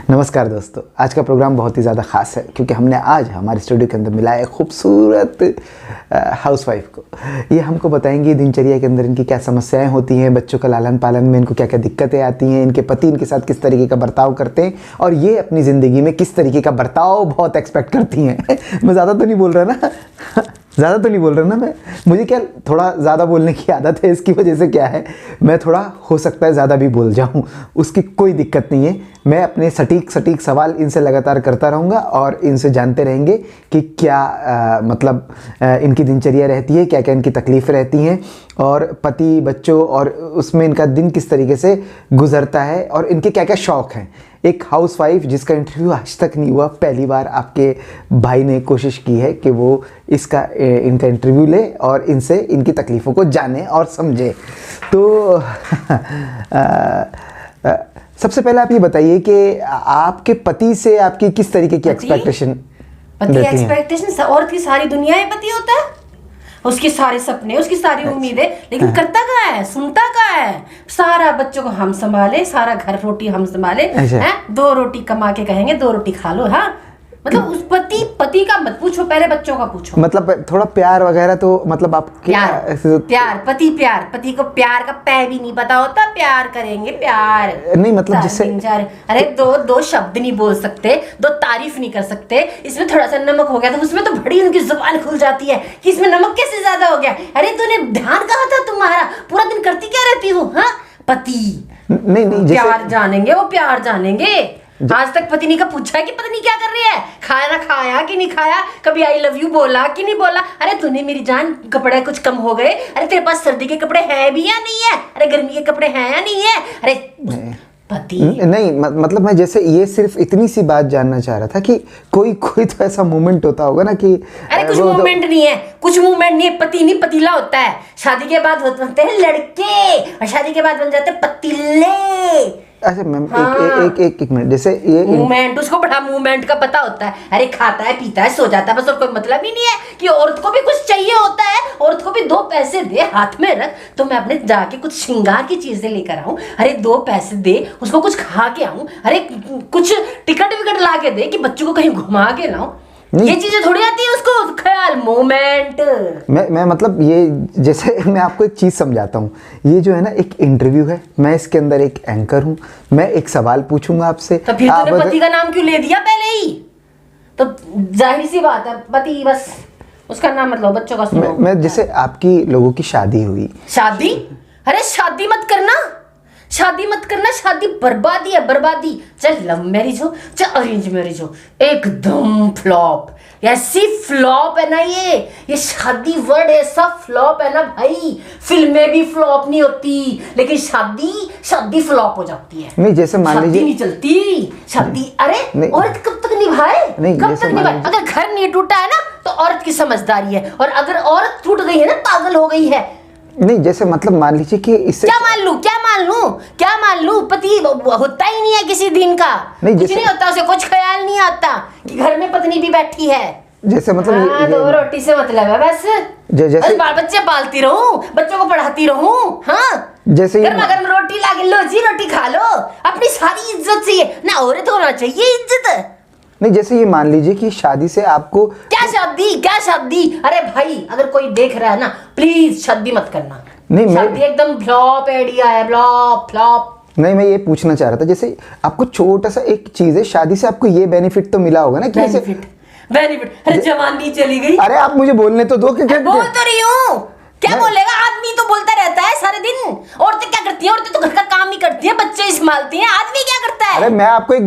नमस्कार दोस्तों, आज का प्रोग्राम बहुत ही ज़्यादा ख़ास है क्योंकि हमने आज हमारे स्टूडियो के अंदर मिलाया खूबसूरत हाउसवाइफ को। ये हमको बताएंगी दिनचर्या के अंदर इनकी क्या समस्याएं होती हैं, बच्चों का लालन पालन में इनको क्या क्या दिक्कतें आती हैं, इनके पति इनके साथ किस तरीके का बर्ताव करते हैं और ये अपनी ज़िंदगी में किस तरीके का बर्ताव बहुत एक्सपेक्ट करती हैं। मैं ज़्यादा तो नहीं बोल रहा ना ज़्यादा तो नहीं बोल रहा ना मैं मुझे क्या थोड़ा ज़्यादा बोलने की आदत है, इसकी वजह से क्या है मैं थोड़ा हो सकता है ज़्यादा भी बोल जाऊँ, उसकी कोई दिक्कत नहीं है। मैं अपने सटीक सवाल इनसे लगातार करता रहूँगा और इनसे जानते रहेंगे कि क्या इनकी दिनचर्या रहती है, क्या क्या इनकी तकलीफ़ रहती हैं और पति बच्चों और उसमें इनका दिन किस तरीके से गुजरता है और इनके क्या क्या शौक़ हैं। एक हाउसवाइफ जिसका इंटरव्यू आज तक नहीं हुआ, पहली बार आपके भाई ने कोशिश की है कि वो इनका इंटरव्यू ले और इनसे इनकी तकलीफ़ों को जाने और समझे। तो सबसे पहले आप ये बताइए कि आपके पति से आपकी किस तरीके की एक्सपेक्टेशन पति एक्सपेक्टेशन औरत की सारी दुनिया में पति होता है, उसके सारे सपने, उसकी सारी उम्मीदें, लेकिन करता कहाँ है, सुनता कहाँ है। सारा बच्चों को हम संभाले, सारा घर रोटी हम संभाले, हैं 2 रोटी कमा के कहेंगे 2 रोटी खा लो। हाँ मतलब उस पति का मत पूछो, पहले बच्चों का पूछो। मतलब थोड़ा प्यार वगैरह तो मतलब आप प्यार पति को प्यार का पै भी नहीं पता होता। प्यार करेंगे प्यार नहीं मतलब जैसे अरे दो शब्द नहीं बोल सकते, 2 तारीफ नहीं कर सकते, इसमें थोड़ा सा नमक हो गया तो उसमें तो बड़ी उनकी जुबान खुल जाती है कि इसमें नमक कैसे ज्यादा हो गया। अरे तूने ध्यान कहा था तुम्हारा, पूरा दिन करती क्या रहती हो। हाँ पति नहीं प्यार जानेंगे, वो प्यार जानेंगे। आज तक पत्नी का पूछा है कि पत्नी क्या कर रही है, खाना खाया कि नहीं खाया, कभी आई लव यू बोला कि नहीं बोला। अरे तूने मेरी जान कपड़े कुछ कम हो गए, अरे तेरे पास सर्दी के कपड़े हैं भी या नहीं है, अरे गर्मी के कपड़े हैं या नहीं है। अरे पति नहीं मतलब मैं जैसे ये सिर्फ इतनी सी बात जानना चाह रहा था कि कोई तो ऐसा मोमेंट होता होगा ना कि अरे कुछ मोमेंट नहीं है, कुछ मोमेंट नहीं है। पति नहीं पतीला होता है, शादी के बाद बनते हैं लड़के और शादी के बाद बन जाते हैं पतीले। अच्छा मैम एक मिनट, जैसे ये मूवमेंट, उसको बड़ा मूवमेंट का पता होता है। अरे खाता है पीता है सो जाता है बस, और कोई मतलब ही नहीं है कि औरत को भी कुछ चाहिए होता है। औरत को भी 2 पैसे दे हाथ में रख तो मैं अपने जाके कुछ श्रृंगार की चीजें लेकर आऊं। अरे 2 पैसे दे उसको कुछ खा के आऊं, अरे कुछ टिकट विकट ला के दे कि बच्चों को कहीं घुमा के लाऊं। ये चीजें थोड़ी आती है उसको, ख्याल मोमेंट। मैं मतलब ये जैसे मैं आपको एक चीज़ समझाता हूँ। ये जो है ना एक इंटरव्यू है, मैं इसके अंदर एक एंकर हूँ, मैं एक सवाल पूछूंगा आपसे। तो फिर तूने पति का नाम क्यों ले दिया पहले ही? तो जाहिर सी बात है पति, बस उसका नाम मतलब बच्चों का सुनो। मैं जैसे आपकी लोगों की शादी हुई। शादी? अरे शादी मत करना, शादी मत करना, शादी बर्बादी है बर्बादी। चाहे लव मैरिज हो चाहे अरेंज मैरिज हो, एकदम फ्लॉप। ऐसी फ्लॉप है ना ये शादी वर्ड ऐसा फ्लॉप है ना भाई। फिल्में भी फ्लॉप नहीं होती लेकिन शादी फ्लॉप हो जाती है। नहीं जैसे मान लीजिए नहीं चलती शादी। अरे औरत कब तक निभाए, कब तक निभाए? अगर घर नहीं टूटा है ना तो औरत की समझदारी है, और अगर औरत टूट गई है ना, पागल हो गई है। नहीं जैसे मतलब मान लीजिए कि इससे क्या मान लूं पति होता ही नहीं है किसी दिन का, कुछ नहीं होता, उसे कुछ ख्याल नहीं आता कि घर में पत्नी भी बैठी है। जैसे मतलब 2 रोटी से मतलब है बस, जैसे बाल बच्चे पालती रहूं, बच्चों को पढ़ाती रहूं। हाँ जैसे गर्म रोटी ला के लो जी, रोटी खा लो, अपनी सारी इज्जत चाहिए ना, औरत होना चाहिए इज्जत। नहीं जैसे ये मान लीजिए कि शादी से आपको क्या शादी। अरे भाई अगर कोई देख रहा है ना, प्लीज शादी मत करना। नहीं शादी एकदम फ्लॉप आइडिया है, फ्लॉप। नहीं मैं ये पूछना चाह रहा था, जैसे आपको छोटा सा एक चीज है, शादी से आपको ये बेनिफिट तो मिला होगा ना कि बेनिफिट। अरे जवानी चली गई। अरे आप मुझे बोलने तो दो। क्या बोल तो रही हूँ, क्या बोलेगा आदमी तो बोलता रहता है सारे दिन। औरतें क्या करती हैं? औरतें तो घर का काम ही करती हैं, बच्चे संभालती हैं। आदमी क्या करता है? अरे मैं आपको एक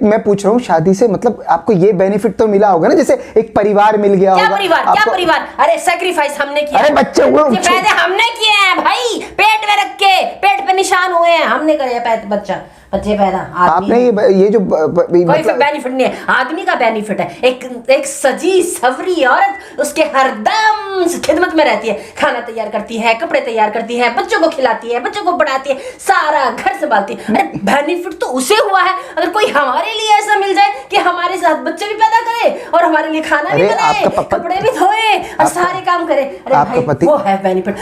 मैं पूछ रहा हूँ, शादी से मतलब आपको ये बेनिफिट तो मिला होगा ना, जैसे एक परिवार मिल गया होगा। क्या परिवार? अरे सैक्रिफाइस हमने किया। अरे बच्चे पैदा हमने किए हैं भाई, पेट में रख के, पेट पे निशान हुए हैं, हमने करे बच्चे पैदा। आपने ये जो कोई बेनिफिट नहीं है, आदमी का बेनिफिट है। एक सजी सवरी औरत उसके हरदम खिदमत में रहती है, खाना तैयार करती है, कपड़े तैयार करती है, बच्चों को खिलाती है, बच्चों को पढ़ाती है, सारा घर संभालती है। अरे बेनिफिट तो उसे हुआ है अगर कोई हमारे लिए ऐसा मिल जाए कि हमारे साथ बच्चे भी पैदा करे और हमारे लिए खाना भी बनाए, कपड़े भी धोए और सारे काम करे। अरे भाई वो है बेनिफिट।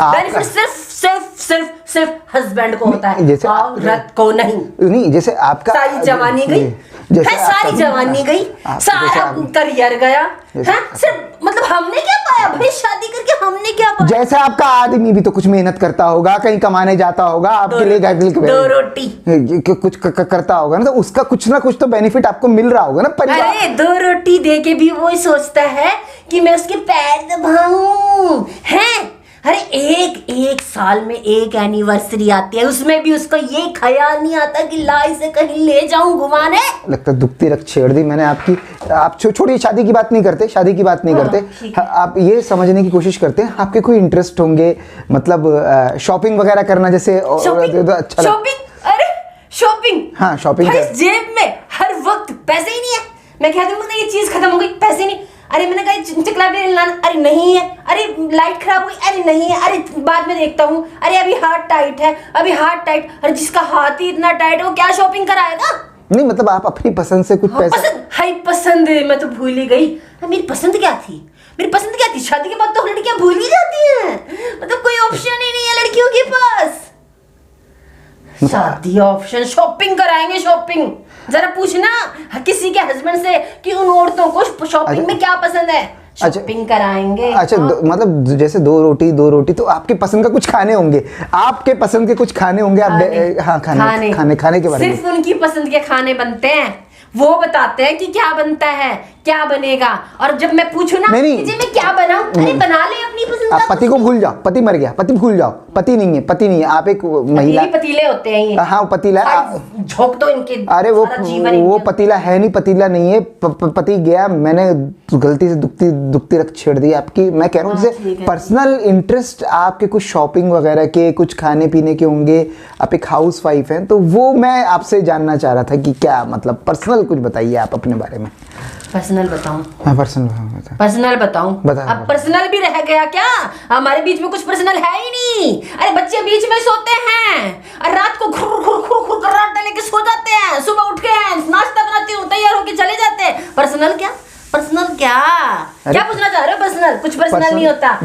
सिर्फ हस्बैंड को होता है, औरत को नहीं। जैसे आपका सारी जवानी गई, जैसे है, सारी जवानी गई, सारा करियर गया है, सिर्फ मतलब हमने क्या पाया भाई? शादी करके हमने क्या पाया? जैसे आपका आदमी भी तो कुछ मेहनत करता होगा, कहीं कमाने जाता होगा, आपके लिए दो रोटी कुछ करता होगा ना, तो उसका कुछ ना कुछ तो बेनिफिट आपको मिल रहा होगा ना परिवार। अरे 2 रोटी दे के भी वही सोचता है कि मैं उसके पैर दबाऊं है। अरे एक साल में एक एनिवर्सरी आती है, उसमें भी उसको ये ख्याल नहीं आता कि ला इसे कहीं ले जाऊं घुमाने। लगता है दुखती रख छेड़ दी मैंने आपकी। आप छोड़िए, शादी की बात नहीं करते, शादी की बात नहीं करते। आप ये समझने की कोशिश करते हैं आपके कोई इंटरेस्ट होंगे, मतलब शॉपिंग वगैरह करना, जैसे अच्छा शॉपिंग। अरे शॉपिंग, हाँ शॉपिंग। जेब में हर वक्त पैसे ही नहीं है। मैं कहती हूँ ये चीज खत्म हो गई, पैसे नहीं। अरे मैंने कहा चकला बेलन लाना, अरे नहीं है। अरे लाइट खराब हो गई, अरे नहीं है। अरे बाद में देखता हूँ। अरे अभी हाथ टाइट है, अभी हाथ टाइट। अरे जिसका हाथ ही इतना टाइट है वो क्या शॉपिंग कराएगा? नहीं मतलब आप अपनी पसंद से कुछ पैसे। पसंद, हाय पसंद, मैं तो भूल ही गई। मेरी पसंद क्या थी? मेरी पसंद क्या थी? शादी के बाद तो लड़कियां भूल ही जाती हैं, मतलब कोई ऑप्शन ही नहीं है लड़कियों के पास। शादी ऑप्शन, शॉपिंग कराएंगे। शॉपिंग जरा पूछना किसी के हस्बैंड से कि उन औरतों को शॉपिंग में क्या पसंद है। शॉपिंग कराएंगे। अच्छा मतलब जैसे 2 रोटी तो आपके पसंद का कुछ खाने होंगे, आपके पसंद के कुछ खाने होंगे। आप हाँ खाने के बारे में। सिर्फ उनकी पसंद के खाने बनते हैं, वो बताते हैं कि क्या बनता है, क्या बनेगा। और जब मैं पूछूं ना कि जी मैं क्या बनाऊं, अरे बना ले अपनी पसंद का। पति को भूल जाओ, पति मर गया, पति भूल जाओ, पति नहीं है, आप एक महिला। पतीले होते हैं ये। हाँ पतीला, झोंक दो इनके। अरे वो पतीला है नहीं, पतीला नहीं है, पति गया। मैंने गलती से दुखती रख छेड़ दी आपकी। मैं कह रहा हूँ जैसे पर्सनल इंटरेस्ट आपके कुछ शॉपिंग वगैरह के, कुछ खाने पीने के होंगे। आप एक हाउस वाइफ हैं, तो वो मैं आपसे जानना चाह रहा था कि क्या मतलब पर्सनल कुछ बताइए आप अपने बारे में। पर्सनल बताऊं? हाँ पर्सनल बताऊं। अब पर्सनल भी रह गया क्या? हमारे बीच में कुछ पर्सनल है ही नहीं। अरे बच्चे बीच में सोते हैं और रात को खुर कराटे लेके सो जाते हैं, सुबह उठ के नाश्ता बनाती हूँ, तैयार होके चले जाते हैं। पर्सनल क्या? क्या पूछना चाह रहे हो? पर्सनल कुछ पर्सनल नहीं होता।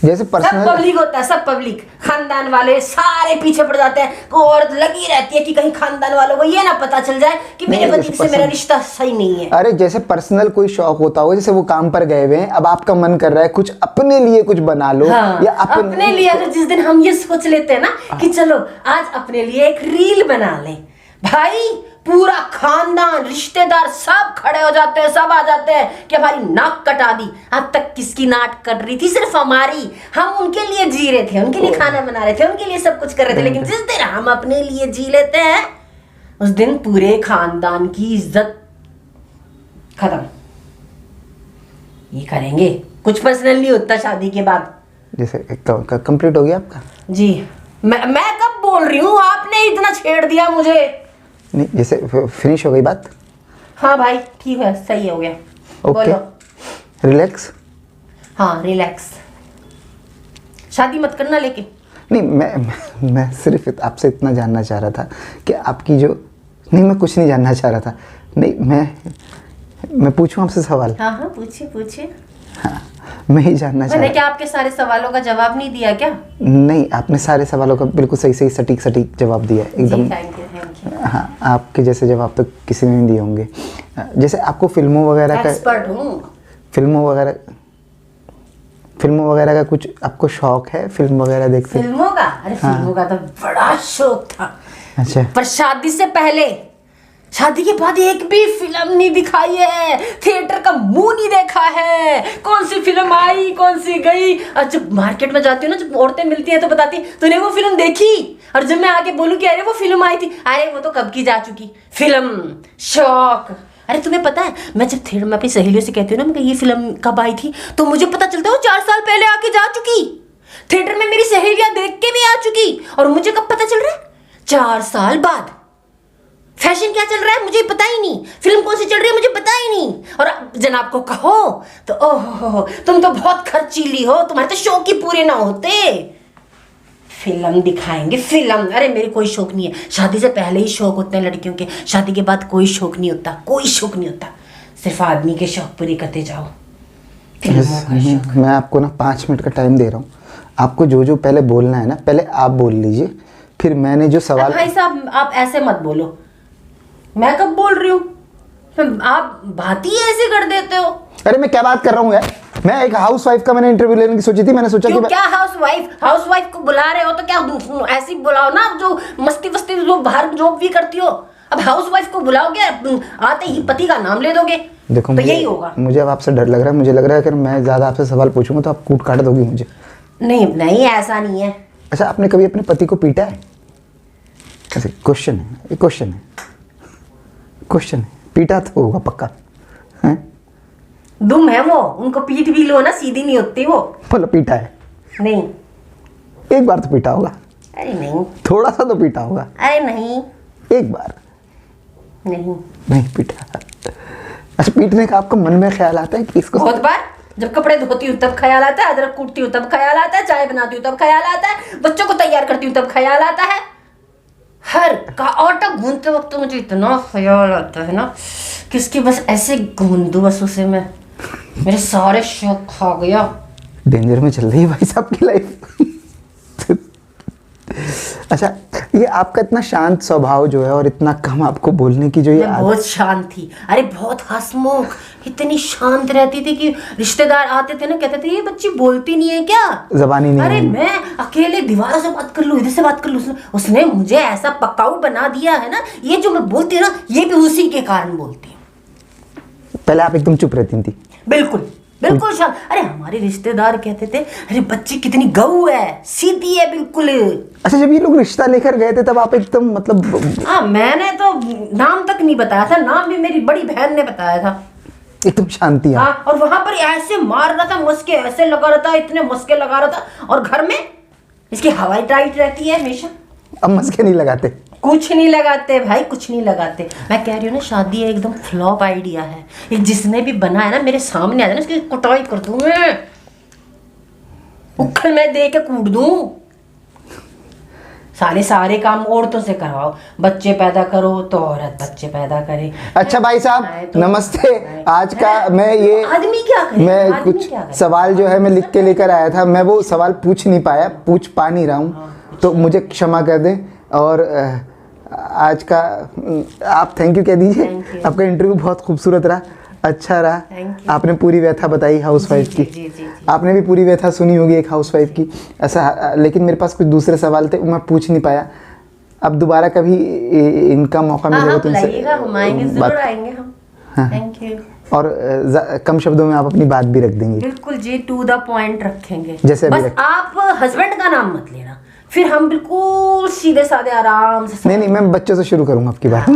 जैसे पर्सनल सब पब्लिक होता है, सब पब्लिक, खानदान वाले सारे पीछे पड़ जाते हैं। और लगी रहती है कि कहीं खानदान वालों को ये ना पता चल जाए कि मेरे पति से मेरा रिश्ता सही नहीं है। अरे जैसे पर्सनल कोई शौक होता हो, जैसे वो काम पर गए हुए हैं, अब आपका मन कर रहा है कुछ अपने लिए कुछ बना लो। हाँ, या अपने लिए। अगर जिस दिन हम ये सोच लेते हैं ना कि चलो आज अपने लिए एक रील बना लें, भाई पूरा खानदान रिश्तेदार सब खड़े हो जाते हैं, सब आ जाते हैं कि हमारी नाक कटा दी। अब तक किसकी नाक कट रही थी? सिर्फ हमारी। हम उनके लिए जी रहे थे, उनके लिए खाना बना रहे थे, उनके लिए सब कुछ कर रहे थे। लेकिन जिस दिन हम अपने लिए जी लेते हैं, उस दिन पूरे खानदान की इज्जत खत्म। ये करेंगे। कुछ पर्सनल नहीं होता शादी के बाद। जैसे कंप्लीट हो गया आपका? जी मैं कब बोल रही हूँ, आपने इतना छेड़ दिया मुझे। नहीं जैसे फिनिश हो गई बात? हाँ भाई ठीक है, सही हो गया। Okay relax. हाँ रिलैक्स। शादी मत करना लेकिन। नहीं मैं सिर्फ आपसे इतना जानना चाह रहा था कि आपकी जो, नहीं मैं कुछ नहीं जानना चाह रहा था। नहीं मैं पूछूं आपसे सवाल? हाँ पूछिए। हाँ मैं ही जानना चाह रहा। मैंने क्या आपके सारे सवालों का जवाब नहीं दिया क्या? नहीं आपने सारे सवालों का बिल्कुल सही सटीक जवाब दिया एकदम। Thank you. हाँ आपके जैसे जवाब तो किसी ने नहीं दिए होंगे। जैसे आपको फिल्मों वगैरह का एक्सपर्ट हूँ। फिल्मों वगैरह का कुछ आपको शौक है? फिल्म वगैरह देखते? फिल्मों का? अरे हाँ। फिल्मों का तो बड़ा शौक था। अच्छा। पर शादी से पहले, शादी के बाद एक भी फिल्म नहीं दिखाई है, थिएटर का मुंह नहीं देखा है। कौन सी फिल्म आई, कौन सी गई। और जब मार्केट में जाती हूँ ना, जब औरतें मिलती हैं तो बताती तूने वो फिल्म देखी? और जब मैं आके बोलूँ कि अरे वो फिल्म आई थी, अरे वो तो कब की जा चुकी। फिल्म शौक। अरे तुम्हें पता है, मैं जब थिएटर में अपनी सहेलियों से कहती हूँ ना ये फिल्म कब आई थी, तो मुझे पता चलता है वो 4 साल पहले आके जा चुकी। थिएटर में मेरी सहेलियां देख के भी आ चुकी, और मुझे कब पता चल रहा है? 4 साल बाद। फैशन क्या चल रहा है मुझे पता ही नहीं, फिल्म कौन सी चल रही है मुझे पता ही नहीं। और जनाब को कहो तो ओहो तुम तो बहुत खर्चीली हो, तुम्हारे तो शौक ही पूरे ना होते। फिल्म दिखाएंगे फिल्म। अरे मेरे कोई शौक नहीं है। शादी से पहले ही शौक होते हैं लड़कियों के, शादी के बाद कोई शौक नहीं होता, कोई शौक नहीं होता। सिर्फ आदमी के शौक पूरे करते जाओ। मैं आपको ना 5 मिनट का टाइम दे रहा हूँ। आपको जो पहले बोलना है ना, पहले आप बोल लीजिए, फिर मैंने जो सवाल। भाई साहब आप ऐसे मत बोलो, मैं कब बोल रही हूँ? आप बात ही ऐसे कर देते हो। अरे मैं क्या बात कर रहा हूँ यार, मैं एक हाउस वाइफ का मैंने इंटरव्यू लेने की सोची थी, मैंने सोचा क्यों? कि क्या हाउस वाइफ को बुला रहे हो तो क्या ऐसी बुलाओ ना जो मस्ती वस्ती जो बाहर जॉब भी करती हो। अब हाउस वाइफ को बुलाओगे, आते ही पति का नाम ले दोगे, देखो तो यही होगा। मुझे अब आपसे डर लग रहा है, मुझे लग रहा है कि मैं ज्यादा आपसे सवाल पूछूंगा तो आप कूट काट दोगी मुझे। नहीं नहीं, ऐसा नहीं है। अच्छा, आपने कभी अपने पति को पीटा है? ऐसे क्वेश्चन है, ये क्वेश्चन है, पीटा तो होगा पक्का है? दुम है वो, उनको पीट भी लो ना सीधी नहीं होती वो। बोलो पीटा है? नहीं। एक बार तो पीटा होगा। अरे नहीं। थोड़ा सा तो पीटा होगा। अरे नहीं। एक बार नहीं पीटा। अच्छा, पीटने का आपको मन में ख्याल आता है कि इसको? बहुत बार, जब कपड़े धोती हूँ तब ख्याल आता है, अदरक कूटती हूँ तब ख्याल आता है, चाय बनाती हूँ तब ख्याल आता है, बच्चों को तैयार करती हूँ तब ख्याल आता है। हर का आटा गूंथते वक्त मुझे इतना ख्याल आता है ना कि उसकी बस ऐसे गूंद दूं बस उसे मैं, मेरे सारे शौक खा गया। डेंजर में चल रही है भाई साहब की लाइफ। अच्छा, ये आपका इतना शांत स्वभाव जो है और इतना कम आपको बोलने की जो ये मैं बहुत शांत थी। अरे बहुत हंसमुख, इतनी शांत रहती थी कि रिश्तेदार आते थे ना, कहते थे ये बच्ची बोलती नहीं है क्या, जबानी नहीं अरे है। मैं अकेले दीवारों से बात कर लूं, इधर से बात कर लूं। उसने मुझे ऐसा पकाऊ बना दिया है ना, ये जो मैं बोलती हूँ ना, ये भी उसी के कारण बोलती हूँ। पहले आप एकदम चुप रहती थी? बिल्कुल बिल्कुल शांत। अरे हमारे रिश्तेदार कहते थे अरे बच्ची कितनी गऊ है, सीधी है बिल्कुल। अच्छा, जब ये लोग रिश्ता लेकर गए थे तब आप एकदम मतलब? हाँ, मैंने तो नाम तक नहीं बताया था, नाम भी मेरी बड़ी बहन ने बताया था। एकदम शांति। हाँ, और वहां पर ऐसे मार रहा था, मस्के ऐसे लगा रहा था, इतने मस्के लगा रहा था, और घर में इसकी हवाई टाइट रहती है हमेशा। अब मस्के नहीं लगाते? कुछ नहीं लगाते भाई, कुछ नहीं लगाते। मैं कह रही हूँ ना, शादी एकदम फ्लॉप आइडिया है। ये जिसने भी बनाया ना, मेरे सामने आ जाए ना, इसकी कुटाई कर दूं मैं, उखल मैं दे के कूट दूं। सारे काम औरतों से करवाओ, बच्चे पैदा करो तो औरत बच्चे पैदा करे। अच्छा भाई साहब नमस्ते। आज का मैं ये आदमी क्या करे, मैं आदमी कुछ क्या करे? सवाल जो है मैं लिख के लेकर आया था, मैं वो सवाल पूछ नहीं पाया, पूछ पा नहीं रहा हूँ, तो मुझे क्षमा कर दें। और आज का आप थैंक यू कह दीजिए। आपका इंटरव्यू बहुत खूबसूरत रहा, अच्छा रहा। आपने पूरी व्यथा बताई हाउसवाइफ की। जी। आपने भी पूरी व्यथा सुनी होगी एक हाउसवाइफ की। ऐसा, लेकिन मेरे पास कुछ दूसरे सवाल थे, मैं पूछ नहीं पाया। अब दोबारा कभी इनका मौका मिलेगा तो इनसे हम आएंगे, जरूर आएंगे हम। Thank you. और कम शब्दों में आप अपनी बात भी रख देंगे? बिल्कुल जी, टू द पॉइंट रखेंगे। जैसे बस आप हस्बैंड का नाम मत लेना, फिर हम बिल्कुल सीधे साधे आराम से। नहीं, मैं बच्चों से शुरू करूंगा आपकी बात।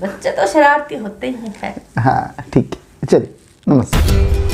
बच्चे तो शरारती होते ही हैं। हाँ ठीक है, चलिए नमस्ते।